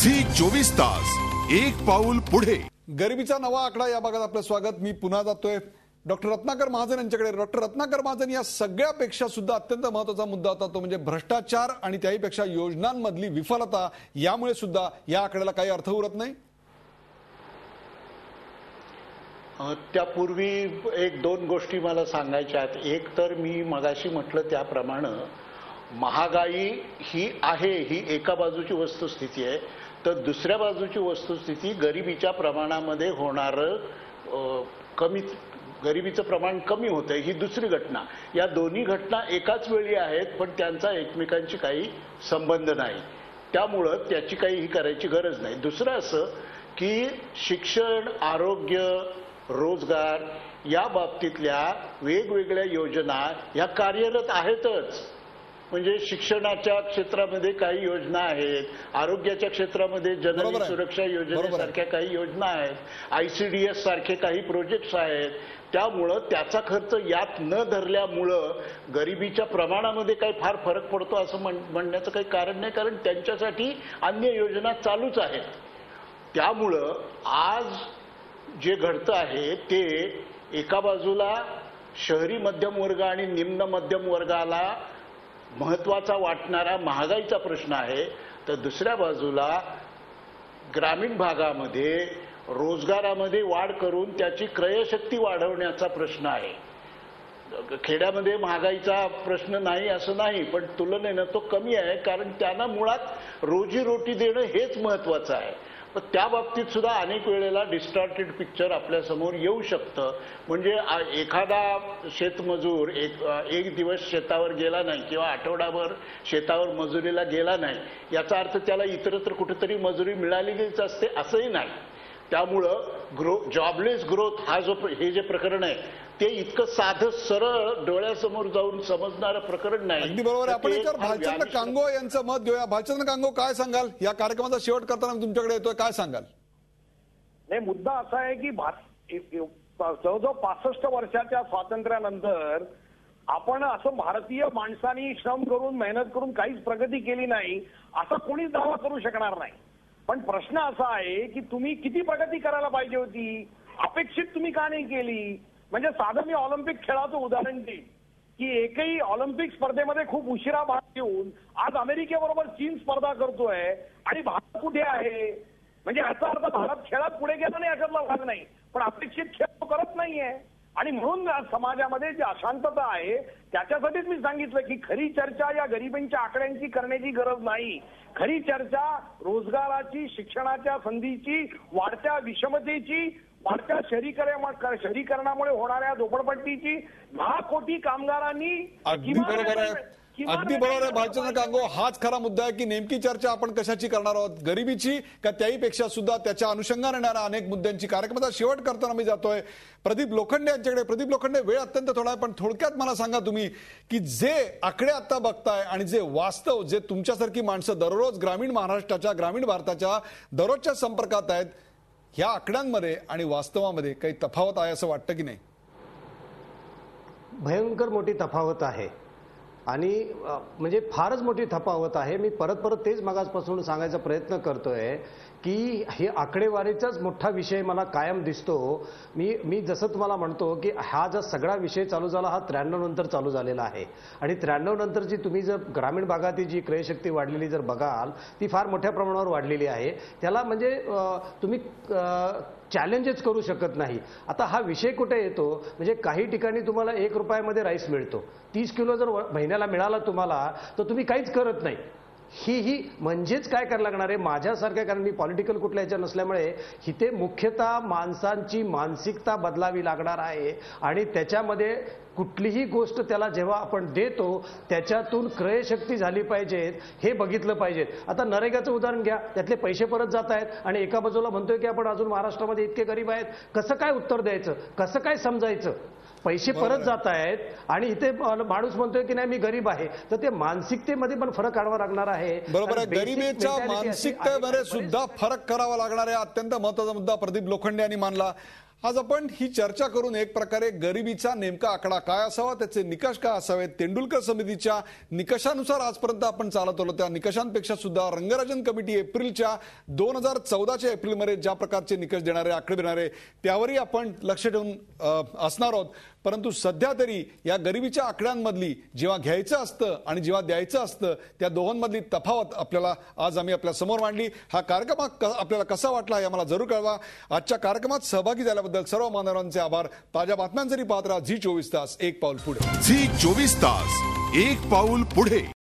Zee 24 तास एक पाऊल पुढे। गरिबीचा नवा आकडा या भागात आपलं स्वागत। मी पुन्हा जातोय डॉक्टर रत्नाकर महाजन यांच्याकडे। डॉक्टर रत्नाकर महाजन, या सगळ्यापेक्षा सुद्धा अत्यंत महत्त्वाचा मुद्दा होता तो म्हणजे भ्रष्टाचार आणि त्याहीपेक्षा योजनांमधली विफलता। यामुळे सुद्धा या आकड्याला काही अर्थ उरत नाही। त्यापूर्वी एक दोन गोष्टी मला सांगायच्या आहेत। एक तर मी मगाशी म्हटलं त्याप्रमाणे महागाई ही आहे, ही एका बाजूची वस्तुस्थिती आहे, तर दुसऱ्या बाजूची वस्तुस्थिती गरिबीच्या प्रमाणामध्ये होणारं गरिबीचं प्रमाण कमी होतंय ही दुसरी घटना। या दोन्ही घटना एकाच वेळी आहेत, पण त्यांचा एकमेकांशी काही संबंध नाही, त्यामुळं त्याची काही ही करायची गरज नाही। दुसरं असं की शिक्षण, आरोग्य, रोजगार या बाबतीतल्या वेगवेगळ्या योजना ह्या कार्यरत आहेतच। म्हणजे शिक्षणाच्या क्षेत्रामध्ये काही योजना आहेत, आरोग्याच्या क्षेत्रामध्ये जननी सुरक्षा योजनेसारख्या काही योजना आहेत, ICDS सारखे काही प्रोजेक्ट्स आहेत। त्यामुळं त्याचा खर्च यात न धरल्यामुळं गरिबीच्या प्रमाणामध्ये काही फार फरक पडतो असं म्हणण्याचं काही कारण नाही, कारण त्यांच्यासाठी अन्य योजना चालूच आहेत। त्यामुळं आज जे घडतं आहे ते एका बाजूला शहरी मध्यम वर्ग आणि निम्न मध्यम वर्गाला महत्त्वाचा वाटणारा महागाईचा प्रश्न आहे, तर दुसऱ्या बाजूला ग्रामीण भागामध्ये रोजगारामध्ये वाढ करून त्याची क्रयशक्ती वाढवण्याचा प्रश्न आहे। खेड्यामध्ये महागाईचा प्रश्न नाही असं नाही, पण तुलनेनं तो कमी आहे, कारण त्यांना मुळात रोजीरोटी देणं हेच महत्त्वाचं आहे। पण त्या बाबतीत सुद्धा अनेक वेळेला डिस्टॉर्टेड पिक्चर आपल्या समोर येऊ शकतं। म्हणजे एखादा शेतमजूर एक दिवस शेतावर गेला नाही किंवा आठवडाभर शेतावर मजुरीला गेला नाही, याचा अर्थ त्याला इतरत्र कुठेतरी मजुरी मिळालीच असते असंही नाही। त्यामुळं जॉबलेस ग्रोथ हे जे प्रकरण आहे ते इतकं साधं सरळ डोळ्यासमोर जाऊन समजणारं प्रकरण नाही। अगदी बरोबर आहे। आपण याच्यावर भालचंद्र कांगो यांचं मत घेऊया। भालचंद्र कांगो, काय सांगाल? या कार्यक्रमाचा शेवट करताना तुमच्याकडे येतोय, काय सांगाल? नाही, मुद्दा असा आहे की जवळजवळ 65 वर्षाच्या स्वातंत्र्यानंतर आपण असं भारतीय माणसांनी श्रम करून मेहनत करून काहीच प्रगती केली नाही असा कोणीच दावा करू शकणार नाही। पण प्रश्न असा आहे की तुम्ही किती प्रगती करायला पाहिजे होती, अपेक्षित तुम्ही का नाही केली? म्हणजे साधं मी ऑलिम्पिक खेळाचं उदाहरण देईन की एकही ऑलिम्पिक स्पर्धेमध्ये खूप उशिरा भाग घेऊन आज अमेरिकेबरोबर चीन स्पर्धा करतोय आणि भारत कुठे आहे? म्हणजे याचा अर्थ भारत खेळात पुढे गेला नाही याच्यातला भाग नाही, पण अपेक्षित खेळ तो करत नाहीये। आणि म्हणून समाजामध्ये जी अशांतता आहे त्याच्यासाठीच मी सांगितलं की खरी चर्चा या गरिबींच्या आकड्यांची करण्याची गरज नाही। खरी चर्चा रोजगाराची, शिक्षणाच्या संधीची, वाढत्या विषमतेची, वाढत्या शहरीकरणामुळे होणाऱ्या झोपडपट्टीची, 10 कोटी कामगारांनी अगदी बरोबर आहे भालचंद्र कांगो, हाच खरा मुद्दा आहे की नेमकी चर्चा आपण कशाची करणार आहोत, गरिबीची का त्याहीपेक्षा सुद्धा त्याच्या अनुषंगाने येणाऱ्या अनेक मुद्द्यांची। कार्यक्रमाचा शेवट करताना मी जातोय प्रदीप लोखंडे यांच्याकडे। प्रदीप लोखंडे, वेळ अत्यंत थोडा आहे, पण थोडक्यात मला सांगा तुम्ही की जे आकडे आता बघताय आणि जे वास्तव, जे तुमच्यासारखी माणसं दररोज ग्रामीण महाराष्ट्राच्या, ग्रामीण भारताच्या दररोजच्या संपर्कात आहेत, ह्या आकड्यांमध्ये आणि वास्तवामध्ये काही तफावत आहे असं वाटतं की नाही? भयंकर मोठी तफावत आहे आणि म्हणजे फारच मोठी तफावत आहे। मी परत तेच मगासपासून सांगायचा प्रयत्न करतोय की हे आकडेवारीचाच मोठा विषय मला कायम दिसतो। मी जसं तुम्हाला म्हणतो की हा जो सगळा विषय चालू झाला हा 93 नंतर चालू झालेला आहे आणि 93 नंतरची तुम्ही जर ग्रामीण भागातील जी क्रयशक्ती वाढलेली जर बघाल ती फार मोठ्या प्रमाणावर वाढलेली आहे। त्याला म्हणजे तुम्ही चॅलेंजच करू शकत नाही। आता हा विषय कुठे येतो, म्हणजे काही ठिकाणी तुम्हाला 1 रुपयामध्ये राईस मिळतो, 30 किलो जर महिन्याला मिळाला तुम्हाला तर तुम्ही काहीच करत नाही। ही म्हणजेच काय करायला लागणार आहे माझ्यासारख्या, कारण मी पॉलिटिकल कुठल्या ह्याच्या नसल्यामुळे इथे मुख्यतः माणसांची मानसिकता बदलावी लागणार आहे आणि त्याच्यामध्ये कुठलीही गोष्ट त्याला जेव्हा आपण देतो त्याच्यातून क्रयशक्ती झाली पाहिजेत हे बघितलं पाहिजे। आता नरेगाचं उदाहरण घ्या, त्यातले पैसे परत जात आहेत आणि एका बाजूला म्हणतोय की आपण अजून महाराष्ट्रामध्ये इतके गरीब आहेत, कसं काय उत्तर द्यायचं, कसं काय समजायचं? पैसे परत जात आहेत आणि इथे माणूस म्हणतोय की नाही मी गरीब आहे, तर ते मानसिकतेमध्ये पण फरक आणावा लागणार आहे। बरोबर आहे, गरिबीच्या मानसिकतेमध्ये सुद्धा फरक करावा लागणार आहे। अत्यंत महत्त्वाचा मुद्दा प्रदीप लोखंडे यांनी मानला। आज आपण ही चर्चा करून एक प्रकारे गरिबीचा नेमका आकडा काय असावा, त्याचे निकष काय असावेत, तेंडुलकर समितीच्या निकषानुसार आजपर्यंत आपण चालत आलो त्या निकषांपेक्षा सुद्धा रंगराजन कमिटी एप्रिलच्या 2014च्या एप्रिलमध्ये ज्या प्रकारचे निकष देणारे आकडे देणारे त्यावरही आपण लक्ष ठेवून असणार आहोत. परंतु सध्या तरी या गरिबीच्या आकड्यांमधली जेव्हा घ्यायचं असतं आणि जेव्हा द्यायचं असतं त्या दोघांमधली तफावत आपल्याला आज आम्ही आपल्या समोर मांडली. हा कार्यक्रम आपल्याला कसा वाटला हे आम्हाला जरूर कळवा. आजच्या कार्यक्रमात सहभागी झाल्याबद्दल सर्व मान्यवरांचे आभार. ताज्या बातम्यांसाठी पाहत राहा झी 24 तास एक पाऊल पुढे. झी 24 तास एक पाऊल पुढे.